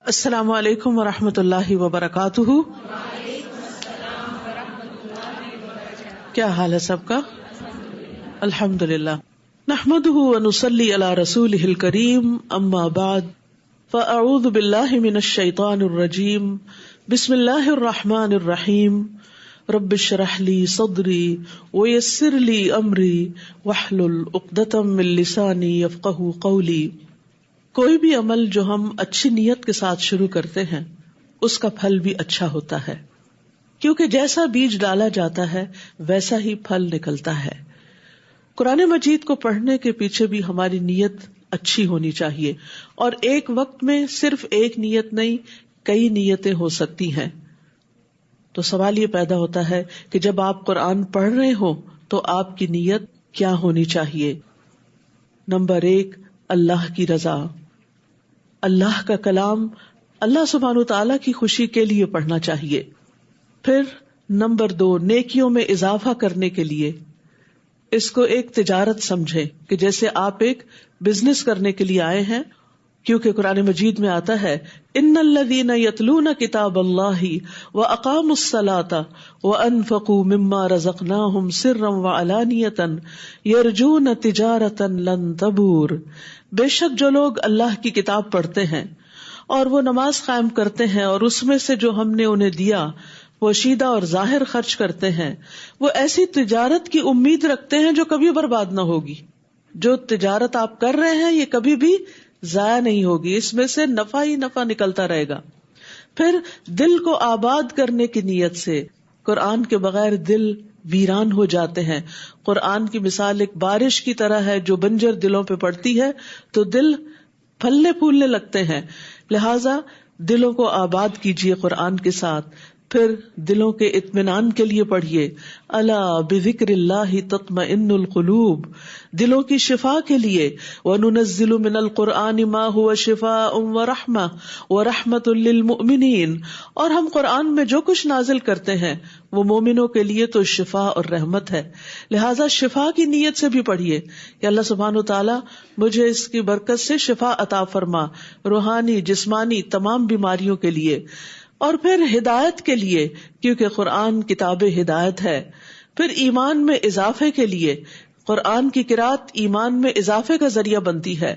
السلام علیکم ورحمۃ اللہ وبرکاتہ. کیا حال ہے سب کا؟ الحمد للہ. نحمده ونصلی علی رسولہ الکریم. اما بعد فاعوذ باللہ من الشیطان الرجیم. بسم اللہ الرحمن الرحیم. رب اشرح لی صدری ویسر لی امری واحلل عقدۃ من لسانی یفقہوا قولی. کوئی بھی عمل جو ہم اچھی نیت کے ساتھ شروع کرتے ہیں اس کا پھل بھی اچھا ہوتا ہے، کیونکہ جیسا بیج ڈالا جاتا ہے ویسا ہی پھل نکلتا ہے. قرآن مجید کو پڑھنے کے پیچھے بھی ہماری نیت اچھی ہونی چاہیے، اور ایک وقت میں صرف ایک نیت نہیں، کئی نیتیں ہو سکتی ہیں. تو سوال یہ پیدا ہوتا ہے کہ جب آپ قرآن پڑھ رہے ہو تو آپ کی نیت کیا ہونی چاہیے؟ نمبر 1، اللہ کی رضا. اللہ کا کلام اللہ سبحانہ وتعالی کی خوشی کے لیے پڑھنا چاہیے. پھر نمبر 2، نیکیوں میں اضافہ کرنے کے لیے. اس کو ایک تجارت سمجھیں کہ جیسے آپ ایک بزنس کرنے کے لیے آئے ہیں، کیونکہ قرآن مجید میں آتا ہے ان الذین یتلون کتاب اللہ واقاموا الصلاة وانفقوا مما رزقناہم سرا وعلانیۃ یرجون تجارۃ لن تبور. بے شک جو لوگ اللہ کی کتاب پڑھتے ہیں اور وہ نماز قائم کرتے ہیں اور اس میں سے جو ہم نے انہیں دیا وہ شیدہ اور ظاہر خرچ کرتے ہیں، وہ ایسی تجارت کی امید رکھتے ہیں جو کبھی برباد نہ ہوگی. جو تجارت آپ کر رہے ہیں یہ کبھی بھی ضائع نہیں ہوگی، اس میں سے نفع ہی نفع نکلتا رہے گا. پھر دل کو آباد کرنے کی نیت سے. قرآن کے بغیر دل ویران ہو جاتے ہیں. قرآن کی مثال ایک بارش کی طرح ہے جو بنجر دلوں پہ پڑتی ہے تو دل پھلنے پھولنے لگتے ہیں. لہذا دلوں کو آباد کیجیے قرآن کے ساتھ. پھر دلوں کے اطمینان کے لیے پڑھیے الا بذکر اللہ تطمئن القلوب. دلوں کی شفا کے لیے وَنُنَزِّلُ مِنَ الْقُرْآنِ مَا هُوَ شِفَاءٌ وَرَحْمَةٌ وَرَحْمَةٌ لِّلْمُؤْمِنِينَ. اور ہم قرآن میں جو کچھ نازل کرتے ہیں وہ مومنوں کے لیے تو شفا اور رحمت ہے. لہٰذا شفا کی نیت سے بھی پڑھیے کہ اللہ سبحانہ وتعالی مجھے اس کی برکت سے شفا عطا فرما، روحانی جسمانی تمام بیماریوں کے لیے. اور پھر ہدایت کے لیے، کیونکہ قرآن کتاب ہدایت ہے. پھر ایمان میں اضافے کے لیے، قرآن کی قرأت ایمان میں اضافے کا ذریعہ بنتی ہے.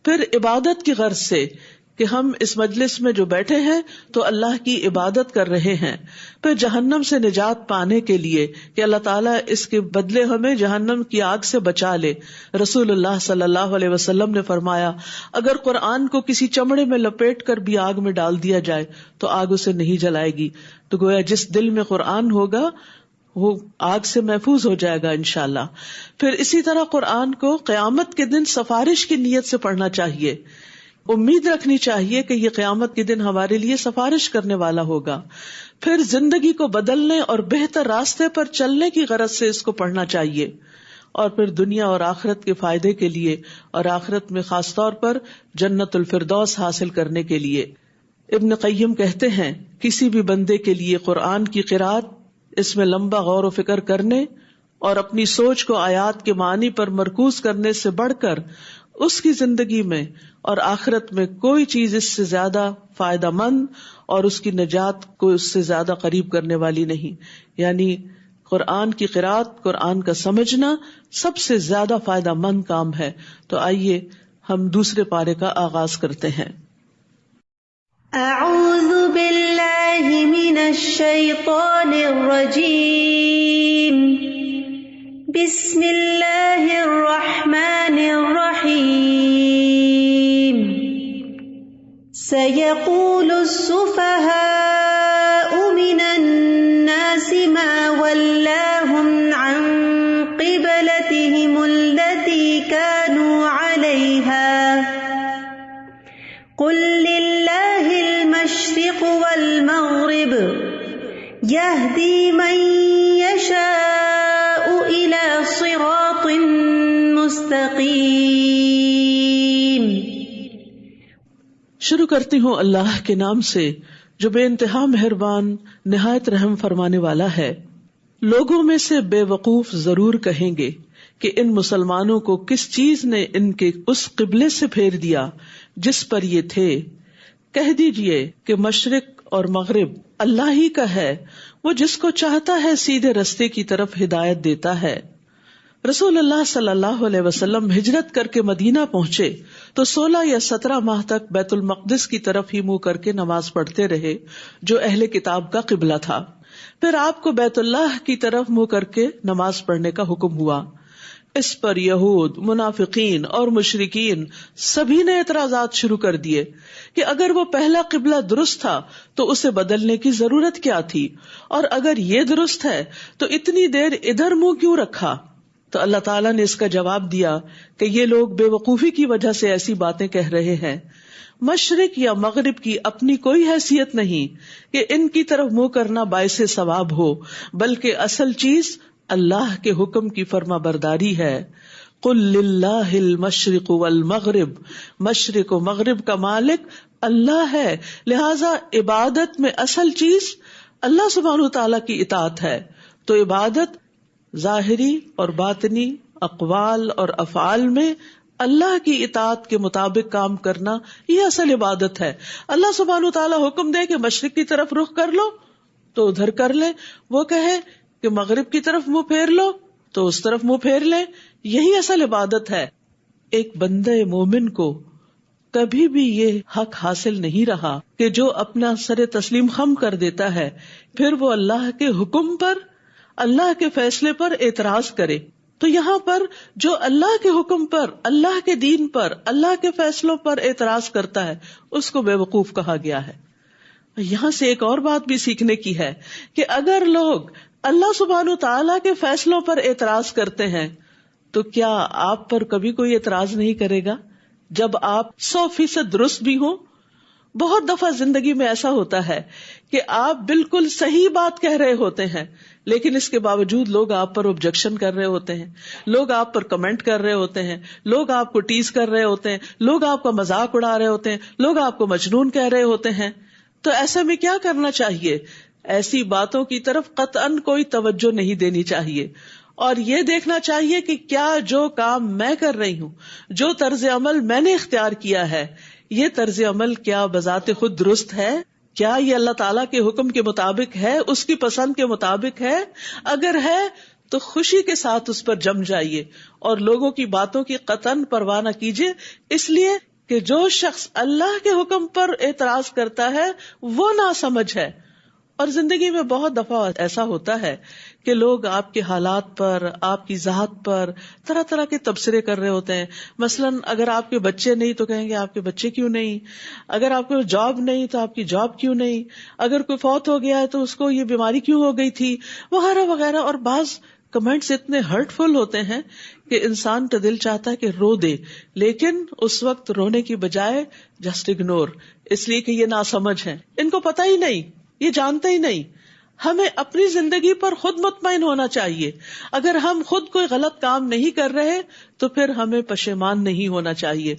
پھر عبادت کی غرض سے کہ ہم اس مجلس میں جو بیٹھے ہیں تو اللہ کی عبادت کر رہے ہیں. پھر جہنم سے نجات پانے کے لیے کہ اللہ تعالیٰ اس کے بدلے ہمیں جہنم کی آگ سے بچا لے. رسول اللہ صلی اللہ علیہ وسلم نے فرمایا اگر قرآن کو کسی چمڑے میں لپیٹ کر بھی آگ میں ڈال دیا جائے تو آگ اسے نہیں جلائے گی. تو گویا جس دل میں قرآن ہوگا وہ آگ سے محفوظ ہو جائے گا انشاءاللہ. پھر اسی طرح قرآن کو قیامت کے دن سفارش کی نیت سے پڑھنا چاہیے. امید رکھنی چاہیے کہ یہ قیامت کے دن ہمارے لیے سفارش کرنے والا ہوگا. پھر زندگی کو بدلنے اور بہتر راستے پر چلنے کی غرض سے اس کو پڑھنا چاہیے. اور پھر دنیا اور آخرت کے فائدے کے لیے اور آخرت میں خاص طور پر جنت الفردوس حاصل کرنے کے لیے. ابن قیم کہتے ہیں کسی بھی بندے کے لیے قرآن کی قرأت، اس میں لمبا غور و فکر کرنے اور اپنی سوچ کو آیات کے معنی پر مرکوز کرنے سے بڑھ کر اس کی زندگی میں اور آخرت میں کوئی چیز اس سے زیادہ فائدہ مند اور اس کی نجات کو اس سے زیادہ قریب کرنے والی نہیں. یعنی قرآن کی قرأت، قرآن کا سمجھنا سب سے زیادہ فائدہ مند کام ہے. تو آئیے ہم دوسرے پارے کا آغاز کرتے ہیں. اعوذ باللہ من الشیطان الرجیم. بسم اللہ الرحمن الرحیم. سيقول السفهاء من الناس ما ولاهم عن قبلتهم التي كانوا عليها قل لله المشرق والمغرب يهدي من يشاء إلى صراط مستقيم. شروع کرتی ہوں اللہ کے نام سے جو بے انتہا مہربان نہایت رحم فرمانے والا ہے. لوگوں میں سے بے وقوف ضرور کہیں گے کہ ان مسلمانوں کو کس چیز نے ان کے اس قبلے سے پھیر دیا جس پر یہ تھے. کہہ دیجئے کہ مشرق اور مغرب اللہ ہی کا ہے، وہ جس کو چاہتا ہے سیدھے رستے کی طرف ہدایت دیتا ہے۔ رسول اللہ صلی اللہ علیہ وسلم ہجرت کر کے مدینہ پہنچے تو 16 یا 17 ماہ تک بیت المقدس کی طرف ہی منہ کر کے نماز پڑھتے رہے، جو اہل کتاب کا قبلہ تھا۔ پھر آپ کو بیت اللہ کی طرف منہ کر کے نماز پڑھنے کا حکم ہوا۔ اس پر یہود، منافقین اور مشرکین سبھی نے اعتراضات شروع کر دیے کہ اگر وہ پہلا قبلہ درست تھا تو اسے بدلنے کی ضرورت کیا تھی، اور اگر یہ درست ہے تو اتنی دیر ادھر منہ کیوں رکھا؟ تو اللہ تعالیٰ نے اس کا جواب دیا کہ یہ لوگ بے وقوفی کی وجہ سے ایسی باتیں کہہ رہے ہیں۔ مشرق یا مغرب کی اپنی کوئی حیثیت نہیں کہ ان کی طرف منہ کرنا باعث ثواب ہو، بلکہ اصل چیز اللہ کے حکم کی فرما برداری ہے۔ قل للہ المشرق والمغرب، مشرق و مغرب کا مالک اللہ ہے، لہذا عبادت میں اصل چیز اللہ سبحانہ وتعالیٰ کی اطاعت ہے۔ تو عبادت ظاہری اور باطنی اقوال اور افعال میں اللہ کی اطاعت کے مطابق کام کرنا، یہ اصل عبادت ہے۔ اللہ سبحانہ وتعالیٰ حکم دے کہ مشرق کی طرف رخ کر لو تو ادھر کر لے، وہ کہے کہ مغرب کی طرف منہ پھیر لو تو اس طرف منہ پھیر لے، یہی اصل عبادت ہے۔ ایک بندہ مومن کو کبھی بھی یہ حق حاصل نہیں رہا کہ جو اپنا سر تسلیم خم کر دیتا ہے پھر وہ اللہ کے حکم پر، اللہ کے فیصلے پر اعتراض کرے۔ تو یہاں پر جو اللہ کے حکم پر، اللہ کے دین پر، اللہ کے فیصلوں پر اعتراض کرتا ہے اس کو بے وقوف کہا گیا ہے۔ یہاں سے ایک اور بات بھی سیکھنے کی ہے کہ اگر لوگ اللہ سبحانہ تعالیٰ کے فیصلوں پر اعتراض کرتے ہیں تو کیا آپ پر کبھی کوئی اعتراض نہیں کرے گا جب آپ 100% درست بھی ہوں؟ بہت دفعہ زندگی میں ایسا ہوتا ہے کہ آپ بالکل صحیح بات کہہ رہے ہوتے ہیں لیکن اس کے باوجود لوگ آپ پر آبجیکشن کر رہے ہوتے ہیں، لوگ آپ پر کمنٹ کر رہے ہوتے ہیں، لوگ آپ کو ٹیز کر رہے ہوتے ہیں، لوگ آپ کا مذاق اڑا رہے ہوتے ہیں، لوگ آپ کو مجنون کہہ رہے ہوتے ہیں۔ تو ایسے میں کیا کرنا چاہیے؟ ایسی باتوں کی طرف قطعاً کوئی توجہ نہیں دینی چاہیے، اور یہ دیکھنا چاہیے کہ کیا جو کام میں کر رہی ہوں، جو طرز عمل میں نے اختیار کیا ہے، یہ طرز عمل کیا بذات خود درست ہے؟ کیا یہ اللہ تعالیٰ کے حکم کے مطابق ہے، اس کی پسند کے مطابق ہے؟ اگر ہے تو خوشی کے ساتھ اس پر جم جائیے اور لوگوں کی باتوں کی قطعاً پرواہ نہ کیجیے، اس لیے کہ جو شخص اللہ کے حکم پر اعتراض کرتا ہے وہ ناسمجھ ہے۔ اور زندگی میں بہت دفعہ ایسا ہوتا ہے کہ لوگ آپ کے حالات پر، آپ کی ذات پر طرح طرح کے تبصرے کر رہے ہوتے ہیں۔ مثلاً اگر آپ کے بچے نہیں تو کہیں گے آپ کے بچے کیوں نہیں، اگر آپ کو جاب نہیں تو آپ کی جاب کیوں نہیں، اگر کوئی فوت ہو گیا ہے تو اس کو یہ بیماری کیوں ہو گئی تھی، وغیرہ وغیرہ۔ اور بعض کمنٹس اتنے ہرٹ فل ہوتے ہیں کہ انسان کا دل چاہتا ہے کہ رو دے، لیکن اس وقت رونے کی بجائے جسٹ اگنور، اس لیے کہ یہ ناسمجھ ہے، ان کو پتہ ہی نہیں، یہ جانتے ہی نہیں۔ ہمیں اپنی زندگی پر خود مطمئن ہونا چاہیے۔ اگر ہم خود کوئی غلط کام نہیں کر رہے تو پھر ہمیں پشیمان نہیں ہونا چاہیے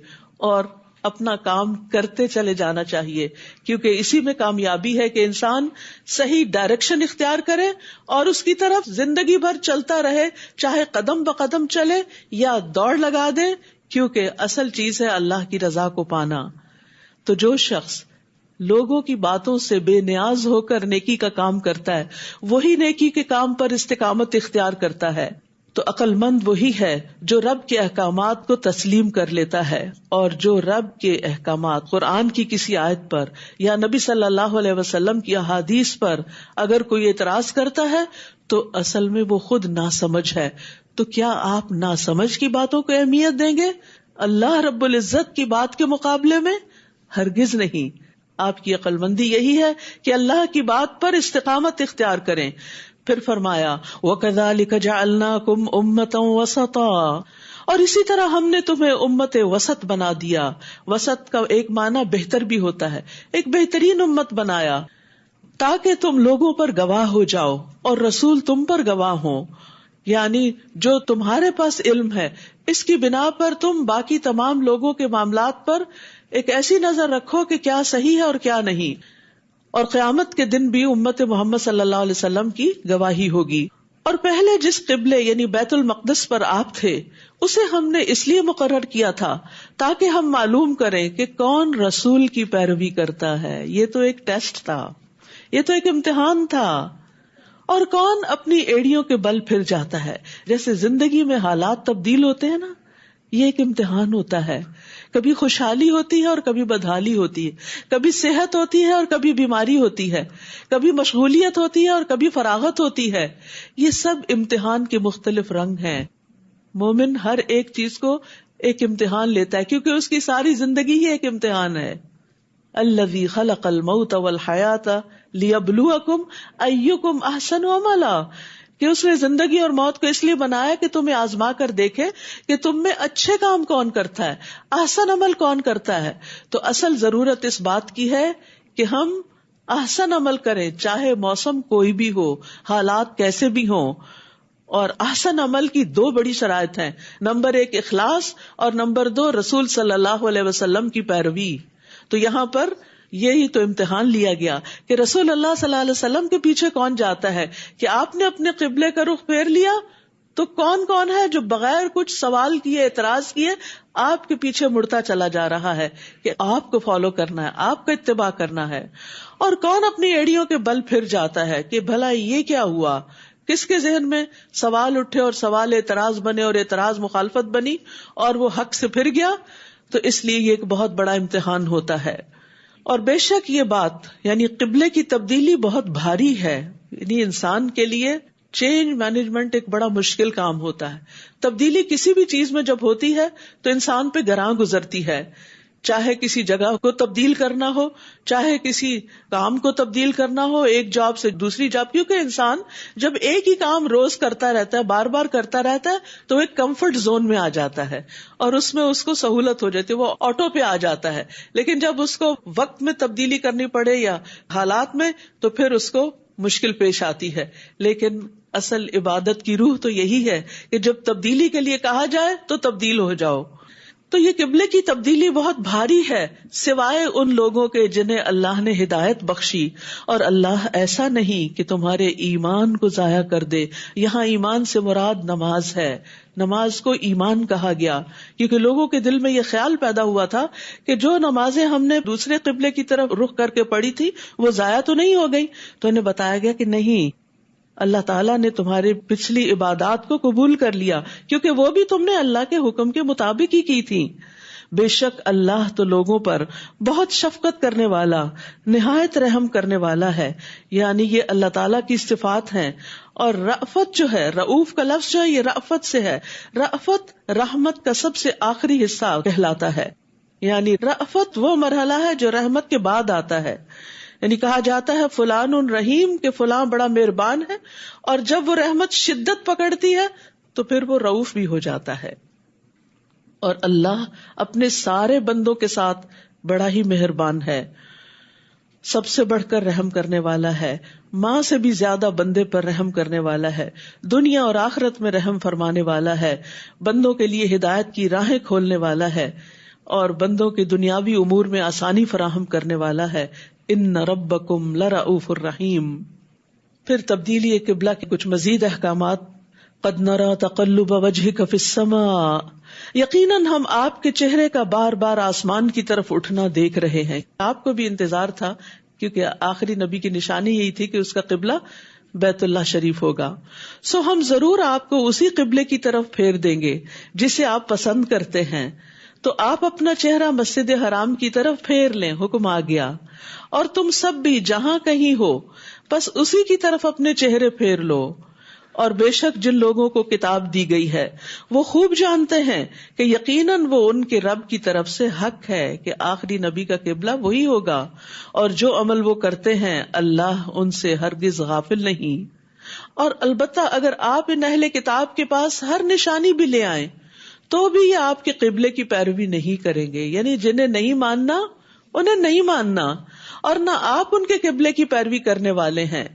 اور اپنا کام کرتے چلے جانا چاہیے، کیونکہ اسی میں کامیابی ہے کہ انسان صحیح ڈائریکشن اختیار کرے اور اس کی طرف زندگی بھر چلتا رہے، چاہے قدم بقدم چلے یا دوڑ لگا دے، کیونکہ اصل چیز ہے اللہ کی رضا کو پانا۔ تو جو شخص لوگوں کی باتوں سے بے نیاز ہو کر نیکی کا کام کرتا ہے وہی نیکی کے کام پر استقامت اختیار کرتا ہے۔ تو عقل مند وہی ہے جو رب کے احکامات کو تسلیم کر لیتا ہے، اور جو رب کے احکامات قرآن کی کسی آیت پر یا نبی صلی اللہ علیہ وسلم کی احادیث پر اگر کوئی اعتراض کرتا ہے تو اصل میں وہ خود ناسمجھ ہے۔ تو کیا آپ ناسمجھ کی باتوں کو اہمیت دیں گے اللہ رب العزت کی بات کے مقابلے میں؟ ہرگز نہیں۔ آپ کی عقل مندی یہی ہے کہ اللہ کی بات پر استقامت اختیار کریں۔ پھر فرمایا وَكَذَلِكَ جَعَلْنَاكُمْ أُمَّةً وَسَطًا، اور اسی طرح ہم نے تمہیں امت وسط بنا دیا۔ وسط کا ایک معنی بہتر بھی ہوتا ہے، ایک بہترین امت بنایا تاکہ تم لوگوں پر گواہ ہو جاؤ اور رسول تم پر گواہ ہوں، یعنی جو تمہارے پاس علم ہے اس کی بنا پر تم باقی تمام لوگوں کے معاملات پر ایک ایسی نظر رکھو کہ کیا صحیح ہے اور کیا نہیں، اور قیامت کے دن بھی امت محمد صلی اللہ علیہ وسلم کی گواہی ہوگی۔ اور پہلے جس قبلے یعنی بیت المقدس پر آپ تھے اسے ہم نے اس لیے مقرر کیا تھا تاکہ ہم معلوم کریں کہ کون رسول کی پیروی کرتا ہے. یہ تو ایک ٹیسٹ تھا, یہ تو ایک امتحان تھا. اور کون اپنی ایڑیوں کے بل پھر جاتا ہے. جیسے زندگی میں حالات تبدیل ہوتے ہیں نا, یہ ایک امتحان ہوتا ہے. کبھی خوشحالی ہوتی ہے اور کبھی بدحالی ہوتی ہے, کبھی صحت ہوتی ہے اور کبھی بیماری ہوتی ہے, کبھی مشغولیت ہوتی ہے اور کبھی فراغت ہوتی ہے. یہ سب امتحان کے مختلف رنگ ہیں. مومن ہر ایک چیز کو ایک امتحان لیتا ہے کیونکہ اس کی ساری زندگی ہی ایک امتحان ہے. الذی خلق الموت والحیات لیبلوکم ایکم احسن عملا, کہ اس نے زندگی اور موت کو اس لیے بنایا کہ تمہیں آزما کر دیکھے کہ تم میں اچھے کام کون کرتا ہے, احسن عمل کون کرتا ہے. تو اصل ضرورت اس بات کی ہے کہ ہم احسن عمل کریں, چاہے موسم کوئی بھی ہو, حالات کیسے بھی ہوں. اور احسن عمل کی دو بڑی شرائط ہیں, نمبر 1 اخلاص اور نمبر 2 رسول صلی اللہ علیہ وسلم کی پیروی. تو یہاں پر یہی تو امتحان لیا گیا کہ رسول اللہ صلی اللہ علیہ وسلم کے پیچھے کون جاتا ہے, کہ آپ نے اپنے قبلے کا رخ پھیر لیا تو کون کون ہے جو بغیر کچھ سوال کیے, اعتراض کیے آپ کے پیچھے مڑتا چلا جا رہا ہے کہ آپ کو فالو کرنا ہے, آپ کا اتباع کرنا ہے. اور کون اپنی ایڑیوں کے بل پھر جاتا ہے کہ بھلا یہ کیا ہوا, کس کے ذہن میں سوال اٹھے اور سوال اعتراض بنے اور اعتراض مخالفت بنی اور وہ حق سے پھر گیا. تو اس لیے یہ ایک بہت بڑا امتحان ہوتا ہے. اور بے شک یہ بات یعنی قبلے کی تبدیلی بہت بھاری ہے. یعنی انسان کے لیے چینج مینجمنٹ ایک بڑا مشکل کام ہوتا ہے. تبدیلی کسی بھی چیز میں جب ہوتی ہے تو انسان پہ گراں گزرتی ہے, چاہے کسی جگہ کو تبدیل کرنا ہو, چاہے کسی کام کو تبدیل کرنا ہو, ایک جاب سے دوسری جاب. کیونکہ انسان جب ایک ہی کام روز کرتا رہتا ہے, بار بار کرتا رہتا ہے, تو ایک کمفرٹ زون میں آ جاتا ہے اور اس میں اس کو سہولت ہو جاتی ہے, وہ آٹو پہ آ جاتا ہے. لیکن جب اس کو وقت میں تبدیلی کرنی پڑے یا حالات میں, تو پھر اس کو مشکل پیش آتی ہے. لیکن اصل عبادت کی روح تو یہی ہے کہ جب تبدیلی کے لیے کہا جائے تو تبدیل ہو جاؤ. تو یہ قبلے کی تبدیلی بہت بھاری ہے, سوائے ان لوگوں کے جنہیں اللہ نے ہدایت بخشی. اور اللہ ایسا نہیں کہ تمہارے ایمان کو ضائع کر دے. یہاں ایمان سے مراد نماز ہے. نماز کو ایمان کہا گیا کیونکہ لوگوں کے دل میں یہ خیال پیدا ہوا تھا کہ جو نمازیں ہم نے دوسرے قبلے کی طرف رخ کر کے پڑھی تھی وہ ضائع تو نہیں ہو گئی. تو انہیں بتایا گیا کہ نہیں, اللہ تعالیٰ نے تمہاری پچھلی عبادات کو قبول کر لیا کیونکہ وہ بھی تم نے اللہ کے حکم کے مطابق ہی کی تھی. بے شک اللہ تو لوگوں پر بہت شفقت کرنے والا, نہایت رحم کرنے والا ہے. یعنی یہ اللہ تعالیٰ کی صفات ہیں. اور رأفت جو ہے, رؤوف کا لفظ جو ہے یہ رأفت سے ہے. رأفت رحمت کا سب سے آخری حصہ کہلاتا ہے. یعنی رأفت وہ مرحلہ ہے جو رحمت کے بعد آتا ہے. یعنی کہا جاتا ہے فلان رحیم, کہ فلاں بڑا مہربان ہے, اور جب وہ رحمت شدت پکڑتی ہے تو پھر وہ رؤوف بھی ہو جاتا ہے. اور اللہ اپنے سارے بندوں کے ساتھ بڑا ہی مہربان ہے, سب سے بڑھ کر رحم کرنے والا ہے, ماں سے بھی زیادہ بندے پر رحم کرنے والا ہے, دنیا اور آخرت میں رحم فرمانے والا ہے, بندوں کے لیے ہدایت کی راہیں کھولنے والا ہے, اور بندوں کے دنیاوی امور میں آسانی فراہم کرنے والا ہے. ان ربکم لرؤوف الرحیم. پھر تبدیلی قبلہ کے کچھ مزید احکامات. قد نرى تقلب وجهك في السماء, یقیناً ہم آپ کے چہرے کا بار بار آسمان کی طرف اٹھنا دیکھ رہے ہیں. آپ کو بھی انتظار تھا کیونکہ آخری نبی کی نشانی یہی تھی کہ اس کا قبلہ بیت اللہ شریف ہوگا. سو ہم ضرور آپ کو اسی قبلے کی طرف پھیر دیں گے جسے آپ پسند کرتے ہیں. تو آپ اپنا چہرہ مسجد حرام کی طرف پھیر لیں, حکم آ گیا. اور تم سب بھی جہاں کہیں ہو بس اسی کی طرف اپنے چہرے پھیر لو. اور بے شک جن لوگوں کو کتاب دی گئی ہے وہ خوب جانتے ہیں کہ یقیناً وہ ان کے رب کی طرف سے حق ہے کہ آخری نبی کا قبلہ وہی ہوگا, اور جو عمل وہ کرتے ہیں اللہ ان سے ہرگز غافل نہیں. اور البتہ اگر آپ ان اہل کتاب کے پاس ہر نشانی بھی لے آئیں تو بھی یہ آپ کے قبلے کی پیروی نہیں کریں گے. یعنی جنہیں نہیں ماننا انہیں نہیں ماننا, اور نہ آپ ان کے قبلے کی پیروی کرنے والے ہیں,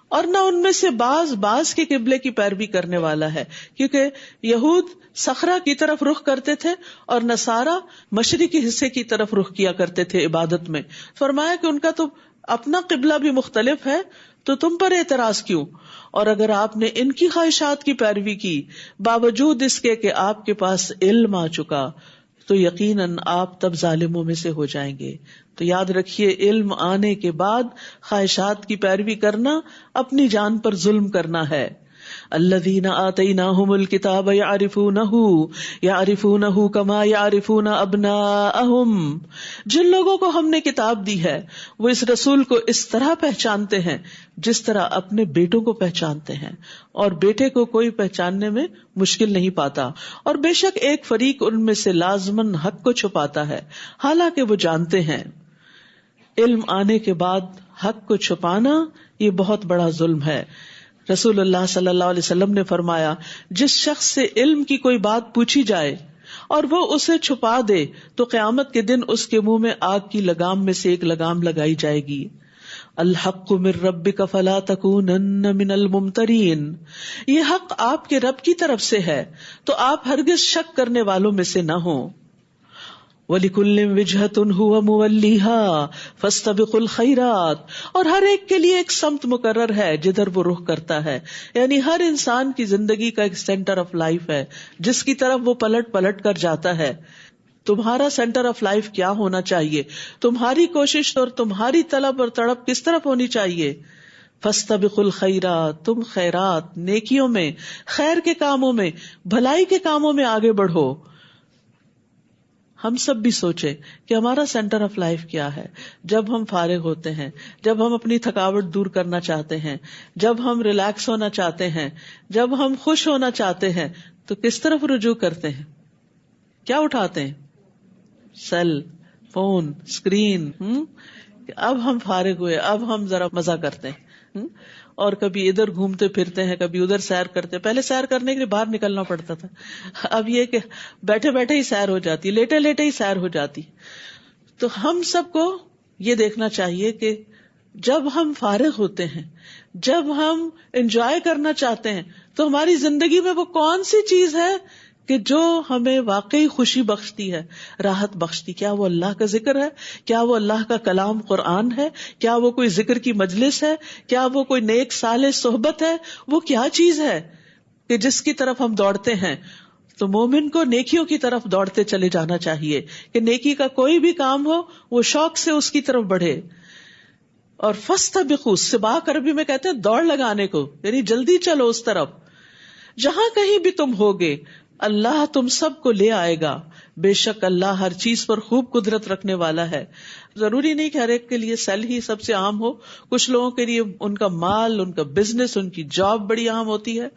اور نہ ان میں سے بعض کے قبلے کی پیروی کرنے والا ہے. کیونکہ یہود صخرہ کی طرف رخ کرتے تھے اور نصارہ مشرقی حصے کی طرف رخ کیا کرتے تھے عبادت میں. فرمایا کہ ان کا تو اپنا قبلہ بھی مختلف ہے تو تم پر اعتراض کیوں؟ اور اگر آپ نے ان کی خواہشات کی پیروی کی باوجود اس کے کہ آپ کے پاس علم آ چکا تو یقیناً آپ تب ظالموں میں سے ہو جائیں گے. تو یاد رکھیے علم آنے کے بعد خواہشات کی پیروی کرنا اپنی جان پر ظلم کرنا ہے. الذین آتیناہم الکتاب یعرفونہ کما یعرفون ابناءہم، جن لوگوں کو ہم نے کتاب دی ہے وہ اس رسول کو اس طرح پہچانتے ہیں جس طرح اپنے بیٹوں کو پہچانتے ہیں، اور بیٹے کو کوئی پہچاننے میں مشکل نہیں پاتا. اور بے شک ایک فریق ان میں سے لازماً حق کو چھپاتا ہے حالانکہ وہ جانتے ہیں. علم آنے کے بعد حق کو چھپانا یہ بہت بڑا ظلم ہے. رسول اللہ صلی اللہ علیہ وسلم نے فرمایا جس شخص سے علم کی کوئی بات پوچھی جائے اور وہ اسے چھپا دے تو قیامت کے دن اس کے منہ میں آگ کی لگام میں سے ایک لگام لگائی جائے گی. الحق من ربک فلا تکونن من الممترین، یہ حق آپ کے رب کی طرف سے ہے تو آپ ہرگز شک کرنے والوں میں سے نہ ہوں. وَلِكُلٍّ وِجْهَةٌ هُوَ مُوَلِّيهَا فَاسْتَبِقُوا الْخَيْرَاتِ، اور ہر ایک کے لیے ایک سمت مقرر ہے جدھر وہ رخ کرتا ہے. یعنی ہر انسان کی زندگی کا ایک سینٹر آف لائف ہے جس کی طرف وہ پلٹ پلٹ کر جاتا ہے. تمہارا سینٹر آف لائف کیا ہونا چاہیے؟ تمہاری کوشش اور تمہاری طلب اور تڑپ کس طرف ہونی چاہیے؟ فَاسْتَبِقُوا الْخَيْرَاتِ، تم خیرات، نیکیوں میں، خیر کے کاموں میں، بھلائی کے کاموں میں آگے بڑھو. ہم سب بھی سوچیں کہ ہمارا سینٹر آف لائف کیا ہے. جب ہم فارغ ہوتے ہیں، جب ہم اپنی تھکاوٹ دور کرنا چاہتے ہیں، جب ہم ریلیکس ہونا چاہتے ہیں، جب ہم خوش ہونا چاہتے ہیں تو کس طرف رجوع کرتے ہیں؟ کیا اٹھاتے ہیں؟ Cell phone, screen. اب ہم فارغ ہوئے، اب ہم ذرا مزہ کرتے ہیں، اور کبھی ادھر گھومتے پھرتے ہیں، کبھی ادھر سیر کرتے ہیں. پہلے سیر کرنے کے لیے باہر نکلنا پڑتا تھا، اب یہ کہ بیٹھے بیٹھے ہی سیر ہو جاتی، لیٹے لیٹے ہی سیر ہو جاتی. تو ہم سب کو یہ دیکھنا چاہیے کہ جب ہم فارغ ہوتے ہیں، جب ہم انجوائے کرنا چاہتے ہیں تو ہماری زندگی میں وہ کون سی چیز ہے کہ جو ہمیں واقعی خوشی بخشتی ہے، راحت بخشتی؟ کیا وہ اللہ کا ذکر ہے؟ کیا وہ اللہ کا کلام قرآن ہے؟ کیا وہ کوئی ذکر کی مجلس ہے؟ کیا وہ کوئی نیک صالح صحبت ہے؟ وہ کیا چیز ہے کہ جس کی طرف ہم دوڑتے ہیں؟ تو مومن کو نیکیوں کی طرف دوڑتے چلے جانا چاہیے کہ نیکی کا کوئی بھی کام ہو وہ شوق سے اس کی طرف بڑھے. اور فاستبقوا، سباق عربی میں کہتے ہیں دوڑ لگانے کو، یعنی جلدی چلو اس طرف. جہاں کہیں بھی تم ہوگے اللہ تم سب کو لے آئے گا. بے شک اللہ ہر چیز پر خوب قدرت رکھنے والا ہے. ضروری نہیں کہ ہر ایک کے لیے سیل ہی سب سے عام ہو. کچھ لوگوں کے لیے ان کا مال، ان کا بزنس، ان کی جاب بڑی اہم ہوتی ہے،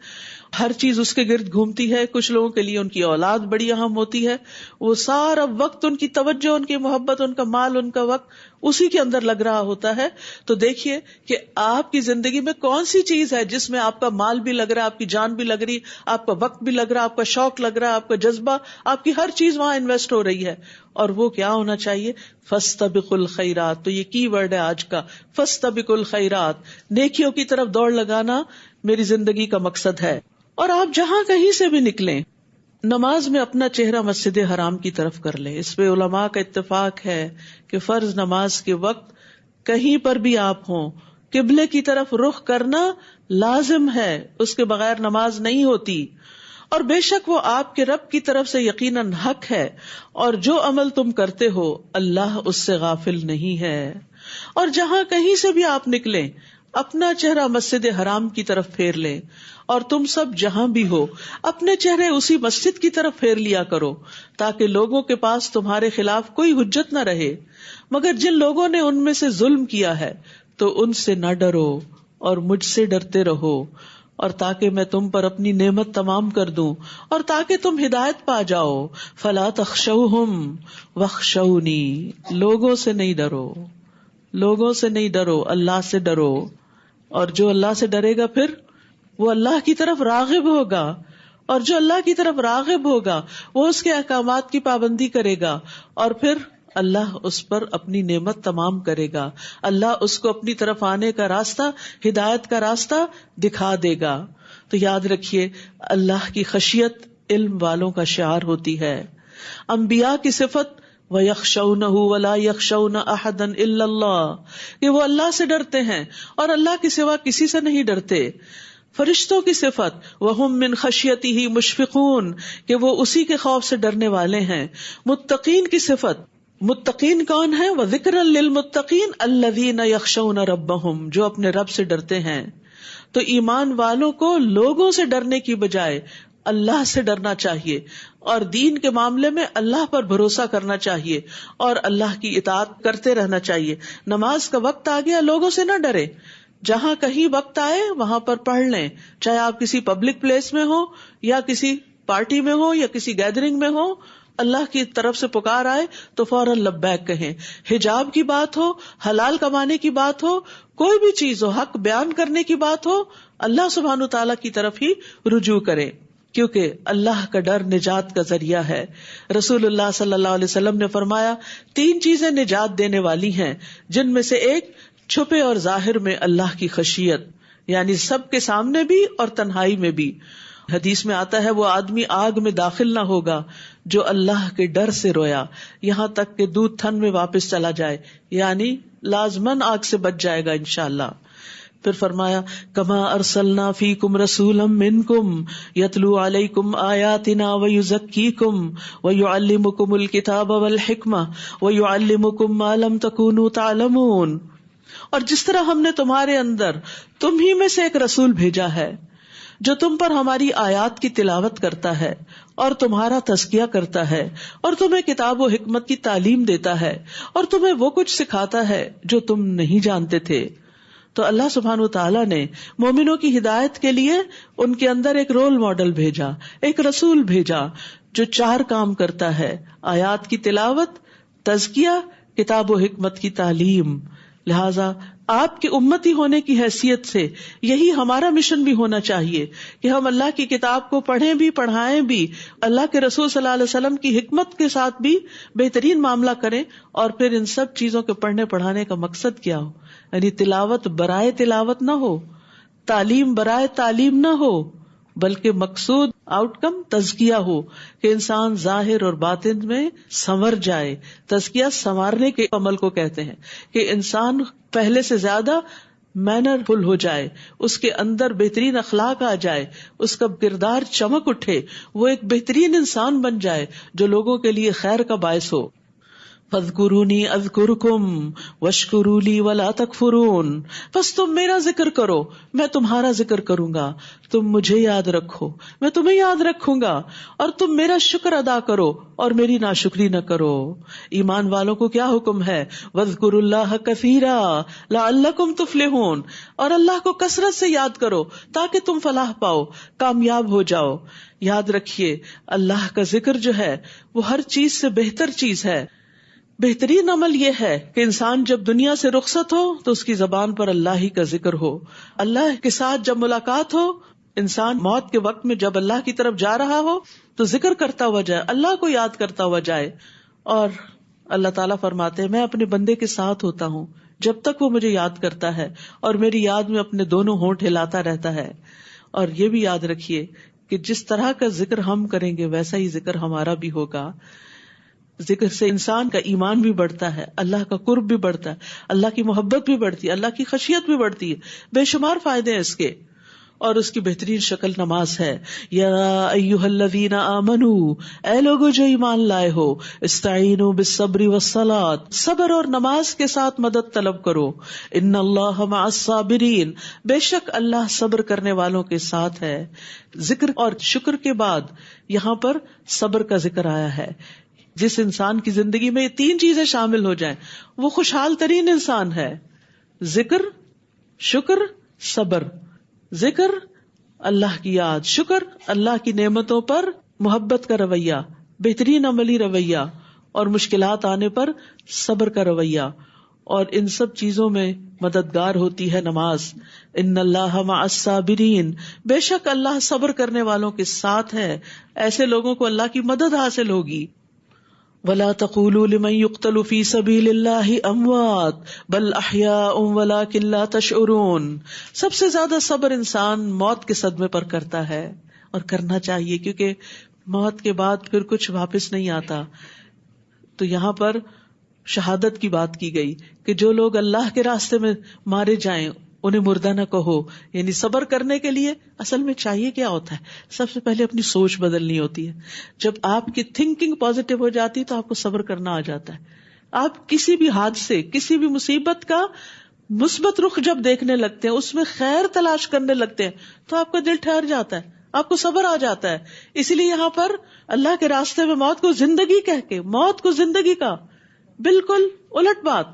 ہر چیز اس کے گرد گھومتی ہے. کچھ لوگوں کے لیے ان کی اولاد بڑی اہم ہوتی ہے، وہ سارا وقت، ان کی توجہ، ان کی محبت، ان کا مال، ان کا وقت اسی کے اندر لگ رہا ہوتا ہے. تو دیکھیے کہ آپ کی زندگی میں کون سی چیز ہے جس میں آپ کا مال بھی لگ رہا ہے، آپ کی جان بھی لگ رہی، آپ کا وقت بھی لگ رہا، آپ کا شوق لگ رہا، آپ کا جذبہ، آپ کی ہر چیز وہاں انویسٹ ہو رہی ہے. اور وہ کیا ہونا چاہیے؟ فاستبقوا الخیرات. تو یہ کی ورڈ ہے آج کا، فاستبقوا الخیرات. نیکیوں کی طرف دوڑ لگانا میری زندگی کا مقصد ہے. اور آپ جہاں کہیں سے بھی نکلیں، نماز میں اپنا چہرہ مسجد حرام کی طرف کر لیں. اس پہ علماء کا اتفاق ہے کہ فرض نماز کے وقت کہیں پر بھی آپ ہوں، قبلے کی طرف رخ کرنا لازم ہے، اس کے بغیر نماز نہیں ہوتی. اور بے شک وہ آپ کے رب کی طرف سے یقیناً حق ہے، اور جو عمل تم کرتے ہو اللہ اس سے غافل نہیں ہے. اور جہاں کہیں سے بھی آپ نکلیں اپنا چہرہ مسجد حرام کی طرف پھیر لیں. اور تم سب جہاں بھی ہو اپنے چہرے اسی مسجد کی طرف پھیر لیا کرو تاکہ لوگوں کے پاس تمہارے خلاف کوئی حجت نہ رہے. مگر جن لوگوں نے ان میں سے ظلم کیا ہے تو ان سے نہ ڈرو اور مجھ سے ڈرتے رہو، اور تاکہ میں تم پر اپنی نعمت تمام کر دوں اور تاکہ تم ہدایت پا جاؤ. فلا تخشوہم واخشونی، لوگوں سے نہیں ڈرو، لوگوں سے نہیں ڈرو، اللہ سے ڈرو. اور جو اللہ سے ڈرے گا پھر وہ اللہ کی طرف راغب ہوگا، اور جو اللہ کی طرف راغب ہوگا وہ اس کے احکامات کی پابندی کرے گا، اور پھر اللہ اس پر اپنی نعمت تمام کرے گا. اللہ اس کو اپنی طرف آنے کا راستہ، ہدایت کا راستہ دکھا دے گا. تو یاد رکھیے اللہ کی خشیت علم والوں کا شعار ہوتی ہے. انبیاء کی صفت وَيَخْشَوْنَهُ وَلَا يَخْشَوْنَ أَحَدًا إِلَّا اللَّهَ، کہ وہ اللہ سے ڈرتے ہیں اور اللہ کے سوا کسی سے نہیں ڈرتے. فرشتوں کی صفت وَهُم مِّن خَشْيَتِهِ مُشْفِقُونَ، کہ وہ اسی کے خوف سے ڈرنے والے ہیں. متقین کی صفت، متقین کون ہیں؟ وَذِكْرًا لِّلْمُتَّقِينَ الَّذِينَ يَخْشَوْنَ رَبَّهُمْ، جو اپنے رب سے ڈرتے ہیں. تو ایمان والوں کو لوگوں سے ڈرنے کی بجائے اللہ سے ڈرنا چاہیے، اور دین کے معاملے میں اللہ پر بھروسہ کرنا چاہیے اور اللہ کی اطاعت کرتے رہنا چاہیے. نماز کا وقت آ گیا، لوگوں سے نہ ڈرے، جہاں کہیں وقت آئے وہاں پر پڑھ لیں، چاہے آپ کسی پبلک پلیس میں ہو یا کسی پارٹی میں ہو یا کسی گیدرنگ میں ہو. اللہ کی طرف سے پکار آئے تو فوراً لبیک کہیں. حجاب کی بات ہو، حلال کمانے کی بات ہو، کوئی بھی چیز ہو، حق بیان کرنے کی بات ہو، اللہ سبحانہ وتعالیٰ کی طرف ہی رجوع کرے، کیونکہ اللہ کا ڈر نجات کا ذریعہ ہے. رسول اللہ صلی اللہ علیہ وسلم نے فرمایا 3 چیزیں نجات دینے والی ہیں، جن میں سے ایک چھپے اور ظاہر میں اللہ کی خشیت، یعنی سب کے سامنے بھی اور تنہائی میں بھی. حدیث میں آتا ہے وہ آدمی آگ میں داخل نہ ہوگا جو اللہ کے ڈر سے رویا، یہاں تک کہ دودھ تھن میں واپس چلا جائے، یعنی لازماً آگ سے بچ جائے گا انشاءاللہ. پھر فرمایا کما ارسلنا فیکم رسولا منکم یتلو علیکم آیاتنا ویزکیکم ویعلمکم الکتاب والحکمہ ویعلمکم ما لم تکونوا تعلمون. اور جس طرح ہم نے تمہارے اندر تم ہی میں سے ایک رسول بھیجا ہے جو تم پر ہماری آیات کی تلاوت کرتا ہے اور تمہارا تزکیہ کرتا ہے اور تمہیں کتاب و حکمت کی تعلیم دیتا ہے اور تمہیں وہ کچھ سکھاتا ہے جو تم نہیں جانتے تھے. تو اللہ سبحانہ وتعالیٰ نے مومنوں کی ہدایت کے لیے ان کے اندر ایک رول ماڈل بھیجا، ایک رسول بھیجا جو 4 کام کرتا ہے: آیات کی تلاوت، تزکیہ، کتاب و حکمت کی تعلیم. لہذا آپ کی امتی ہونے کی حیثیت سے یہی ہمارا مشن بھی ہونا چاہیے کہ ہم اللہ کی کتاب کو پڑھیں بھی، پڑھائیں بھی، اللہ کے رسول صلی اللہ علیہ وسلم کی حکمت کے ساتھ بھی بہترین معاملہ کریں. اور پھر ان سب چیزوں کے پڑھنے پڑھانے کا مقصد کیا ہو؟ یعنی تلاوت برائے تلاوت نہ ہو، تعلیم برائے تعلیم نہ ہو، بلکہ مقصود آؤٹ کم تزکیہ ہو کہ انسان ظاہر اور باطن میں سنور جائے. تزکیہ سنوارنے کے عمل کو کہتے ہیں کہ انسان پہلے سے زیادہ مینر فل ہو جائے، اس کے اندر بہترین اخلاق آ جائے، اس کا کردار چمک اٹھے، وہ ایک بہترین انسان بن جائے جو لوگوں کے لیے خیر کا باعث ہو. فاذکرونی اذکرکم واشکروا لی ولا تکفرون. بس تم میرا ذکر کرو، میں تمہارا ذکر کروں گا، تم مجھے یاد رکھو، میں تمہیں یاد رکھوں گا، اور تم میرا شکر ادا کرو اور میری ناشکری نہ کرو. ایمان والوں کو کیا حکم ہے؟ واذکروا اللہ کثیرا لعلکم تفلحون. اور اللہ کو کثرت سے یاد کرو تاکہ تم فلاح پاؤ، کامیاب ہو جاؤ. یاد رکھیے اللہ کا ذکر جو ہے وہ ہر چیز سے بہتر چیز ہے. بہترین عمل یہ ہے کہ انسان جب دنیا سے رخصت ہو تو اس کی زبان پر اللہ ہی کا ذکر ہو. اللہ کے ساتھ جب ملاقات ہو، انسان موت کے وقت میں جب اللہ کی طرف جا رہا ہو تو ذکر کرتا ہوا جائے، اللہ کو یاد کرتا ہوا جائے. اور اللہ تعالیٰ فرماتے ہیں میں اپنے بندے کے ساتھ ہوتا ہوں جب تک وہ مجھے یاد کرتا ہے، اور میری یاد میں اپنے دونوں ہونٹ ہلاتا رہتا ہے. اور یہ بھی یاد رکھیے کہ جس طرح کا ذکر ہم کریں گے ویسا ہی ذکر ہمارا بھی ہوگا. ذکر سے انسان کا ایمان بھی بڑھتا ہے، اللہ کا قرب بھی بڑھتا ہے، اللہ کی محبت بھی بڑھتی ہے، اللہ کی خشیت بھی بڑھتی ہے. بے شمار فائدے ہیں اس کے. اور اس کی بہترین شکل نماز ہے. یا ایھا الذین آمنوا، اے لوگو جو ایمان لائے ہو، استعینوا بالصبر والصلاۃ، صبر اور نماز کے ساتھ مدد طلب کرو. ان اللہ مع الصابرین، بے شک اللہ صبر کرنے والوں کے ساتھ ہے. ذکر اور شکر کے بعد یہاں پر صبر کا ذکر آیا ہے. جس انسان کی زندگی میں یہ 3 چیزیں شامل ہو جائیں وہ خوشحال ترین انسان ہے. ذکر، شکر، صبر. ذکر اللہ کی یاد، شکر اللہ کی نعمتوں پر محبت کا رویہ، بہترین عملی رویہ، اور مشکلات آنے پر صبر کا رویہ. اور ان سب چیزوں میں مددگار ہوتی ہے نماز. ان اللہ مع الصابرین، بے شک اللہ صبر کرنے والوں کے ساتھ ہے. ایسے لوگوں کو اللہ کی مدد حاصل ہوگی. وَلَا تَقُولُوا لِمَن يُقْتَلُ فِي سَبِيلِ اللَّهِ أَمْوَاتٌ بَلْ أَحْيَاءٌ وَلَٰكِن لَّا تَشْعُرُونَ. سب سے زیادہ صبر انسان موت کے صدمے پر کرتا ہے، اور کرنا چاہیے، کیونکہ موت کے بعد پھر کچھ واپس نہیں آتا. تو یہاں پر شہادت کی بات کی گئی کہ جو لوگ اللہ کے راستے میں مارے جائیں انہیں مردہ نہ کہو. یعنی صبر کرنے کے لیے اصل میں چاہیے کیا ہوتا ہے؟ سب سے پہلے اپنی سوچ بدلنی ہوتی ہے. جب آپ کی تھنکنگ پازیٹیو ہو جاتی تو آپ کو صبر کرنا آ جاتا ہے. آپ کسی بھی حادثے، کسی بھی مصیبت کا مثبت رخ جب دیکھنے لگتے ہیں، اس میں خیر تلاش کرنے لگتے ہیں تو آپ کا دل ٹھہر جاتا ہے، آپ کو صبر آ جاتا ہے. اسی لیے یہاں پر اللہ کے راستے میں موت کو زندگی کہہ کے، موت کو زندگی کا بالکل الٹ بات.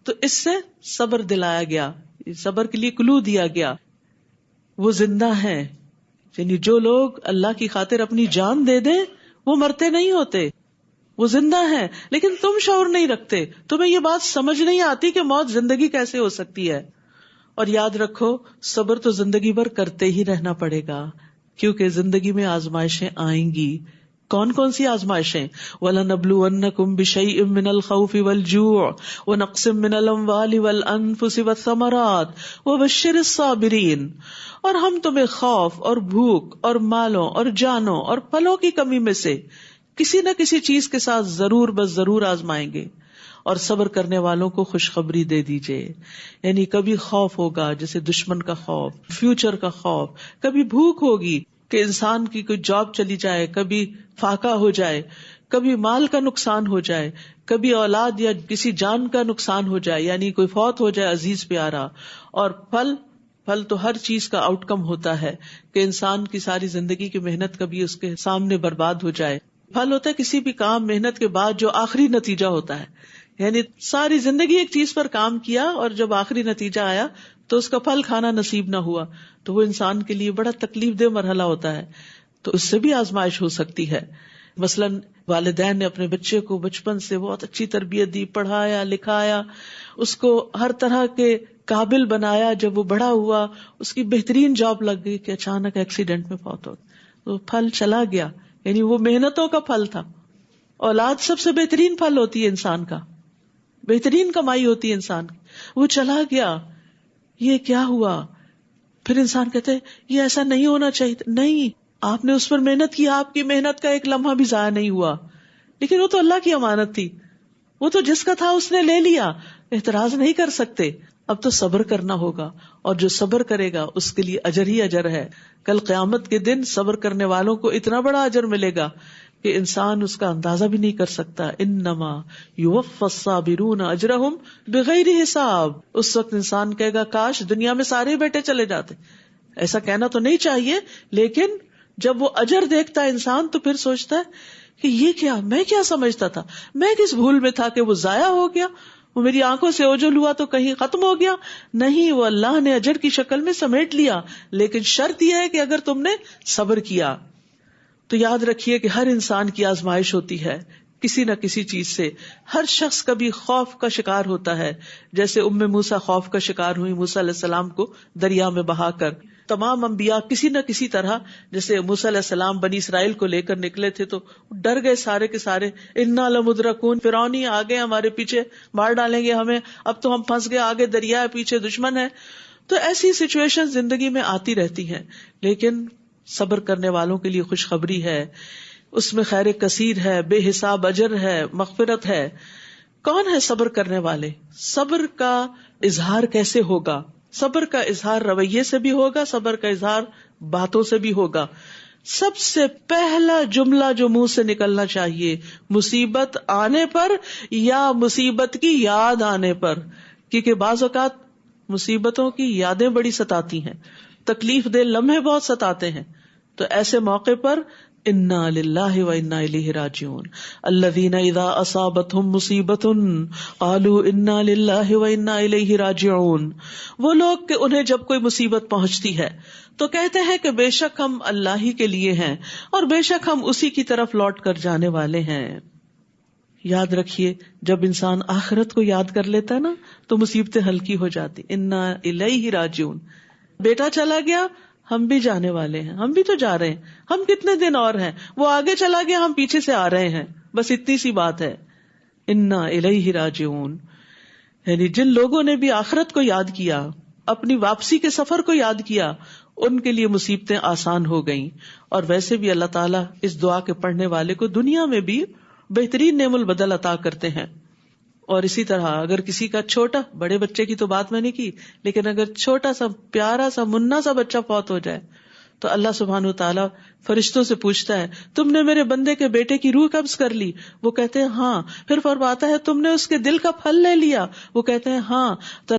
تو اس سے صبر دلایا گیا، صبر کے لیے کلو دیا گیا. وہ زندہ ہے، یعنی جو لوگ اللہ کی خاطر اپنی جان دے دیں وہ مرتے نہیں ہوتے، وہ زندہ ہے. لیکن تم شعور نہیں رکھتے، تمہیں یہ بات سمجھ نہیں آتی کہ موت زندگی کیسے ہو سکتی ہے. اور یاد رکھو صبر تو زندگی بھر کرتے ہی رہنا پڑے گا، کیونکہ زندگی میں آزمائشیں آئیں گی. کون کون سی آزمائشیں؟ وَلَنَبْلُوَنَّكُمْ بِشَيْءٍ مِّنَ الْخَوْفِ وَالْجُوعِ وَنَقْصٍ مِّنَ الْأَمْوَالِ وَالْأَنفُسِ وَالثَّمَرَاتِ وَبَشِّرِ الصَّابِرِينَ. اور ہم تمہیں خوف اور بھوک اور مالوں اور جانوں اور پھلوں کی کمی میں سے کسی نہ کسی چیز کے ساتھ ضرور بس ضرور آزمائیں گے، اور صبر کرنے والوں کو خوشخبری دے دیجئے. یعنی کبھی خوف ہوگا جیسے دشمن کا خوف، فیوچر کا خوف، کبھی بھوک ہوگی کہ انسان کی کوئی جاب چلی جائے، کبھی فاقہ ہو جائے، کبھی مال کا نقصان ہو جائے، کبھی اولاد یا کسی جان کا نقصان ہو جائے، یعنی کوئی فوت ہو جائے عزیز پیارا. اور پھل تو ہر چیز کا آؤٹ کم ہوتا ہے کہ انسان کی ساری زندگی کی محنت کبھی اس کے سامنے برباد ہو جائے. پھل ہوتا ہے کسی بھی کام محنت کے بعد جو آخری نتیجہ ہوتا ہے، یعنی ساری زندگی ایک چیز پر کام کیا اور جب آخری نتیجہ آیا تو اس کا پھل کھانا نصیب نہ ہوا تو وہ انسان کے لیے بڑا تکلیف دہ مرحلہ ہوتا ہے. تو اس سے بھی آزمائش ہو سکتی ہے. مثلاً والدین نے اپنے بچے کو بچپن سے بہت اچھی تربیت دی، پڑھایا لکھایا، اس کو ہر طرح کے قابل بنایا. جب وہ بڑا ہوا اس کی بہترین جاب لگ گئی کہ اچانک ایکسیڈنٹ میں فوت ہو تو پھل چلا گیا، یعنی وہ محنتوں کا پھل تھا. اولاد سب سے بہترین پھل ہوتی ہے انسان کا، بہترین کمائی ہوتی ہے انسان کی. وہ چلا گیا، یہ کیا ہوا؟ پھر انسان کہتے ہیں یہ ایسا نہیں ہونا چاہیے. نہیں، آپ نے اس پر محنت کی، آپ کی محنت کا ایک لمحہ بھی ضائع نہیں ہوا. لیکن وہ تو اللہ کی امانت تھی، وہ تو جس کا تھا اس نے لے لیا، اعتراض نہیں کر سکتے. اب تو صبر کرنا ہوگا، اور جو صبر کرے گا اس کے لیے اجر ہی اجر ہے. کل قیامت کے دن صبر کرنے والوں کو اتنا بڑا اجر ملے گا کہ انسان اس کا اندازہ بھی نہیں کر سکتا. انما یوفی الصابرون اجرہم بغیر حساب. اس وقت انسان کہے گا کاش دنیا میں سارے بیٹے چلے جاتے. ایسا کہنا تو نہیں چاہیے، لیکن جب وہ اجر دیکھتا ہے انسان تو پھر سوچتا ہے کہ یہ کیا، میں کیا سمجھتا تھا، میں کس بھول میں تھا کہ وہ ضائع ہو گیا، وہ میری آنکھوں سے اوجھل ہوا تو کہیں ختم ہو گیا. نہیں، وہ اللہ نے اجر کی شکل میں سمیٹ لیا، لیکن شرط یہ ہے کہ اگر تم نے صبر کیا. تو یاد رکھیے کہ ہر انسان کی آزمائش ہوتی ہے کسی نہ کسی چیز سے. ہر شخص کبھی خوف کا شکار ہوتا ہے، جیسے موسیٰ خوف کا شکار ہوئی موسیٰ علیہ السلام کو دریا میں بہا کر. تمام انبیاء کسی نہ کسی طرح، جیسے موسیٰ علیہ السلام بنی اسرائیل کو لے کر نکلے تھے تو ڈر گئے سارے کے سارے. انا لمدرکون، فرعون ہی آگے ہمارے پیچھے مار ڈالیں گے ہمیں، اب تو ہم پھنس گئے، آگے دریا ہے پیچھے دشمن ہے. تو ایسی سچویشن زندگی میں آتی رہتی ہیں، لیکن صبر کرنے والوں کے لیے خوشخبری ہے، اس میں خیر کثیر ہے، بے حساب اجر ہے، مغفرت ہے. کون ہے صبر کرنے والے؟ صبر کا اظہار کیسے ہوگا؟ صبر کا اظہار رویے سے بھی ہوگا، صبر کا اظہار باتوں سے بھی ہوگا. سب سے پہلا جملہ جو منہ سے نکلنا چاہیے مصیبت آنے پر یا مصیبت کی یاد آنے پر، کیونکہ بعض اوقات مصیبتوں کی یادیں بڑی ستاتی ہیں، تکلیف دہ لمحے بہت ستاتے ہیں. تو ایسے موقع پر انا للہ و انا الیہ راجعون. الذین اذا اصابتهم مصیبۃ قالوا انا للہ و انا الیہ راجعون. وہ لوگ کہ انہیں جب کوئی مصیبت پہنچتی ہے تو کہتے ہیں کہ بے شک ہم اللہ ہی کے لیے ہیں اور بے شک ہم اسی کی طرف لوٹ کر جانے والے ہیں. یاد رکھیے جب انسان آخرت کو یاد کر لیتا ہے نا تو مصیبتیں ہلکی ہو جاتی. انا الیہ راجعون. بیٹا چلا گیا، ہم بھی جانے والے ہیں، ہم بھی تو جا رہے ہیں، ہم کتنے دن اور ہیں، وہ آگے چلا گیا، ہم پیچھے سے آ رہے ہیں، بس اتنی سی بات ہے. انا الیہ راجعون. یعنی جن لوگوں نے بھی آخرت کو یاد کیا، اپنی واپسی کے سفر کو یاد کیا، ان کے لیے مصیبتیں آسان ہو گئیں. اور ویسے بھی اللہ تعالیٰ اس دعا کے پڑھنے والے کو دنیا میں بھی بہترین نعم البدل عطا کرتے ہیں. اور اسی طرح اگر کسی کا چھوٹا، بڑے بچے کی تو بات میں نے کی، لیکن اگر چھوٹا سا پیارا سا منا سا بچہ فوت ہو جائے تو اللہ سبحانہ وتعالیٰ فرشتوں سے پوچھتا ہے تم نے میرے بندے کے بیٹے کی روح قبض کر لی؟ وہ کہتے ہیں ہاں. پھر فرماتا ہے تم نے اس کے دل کا پھل لے لیا؟ وہ کہتے ہیں ہاں. تو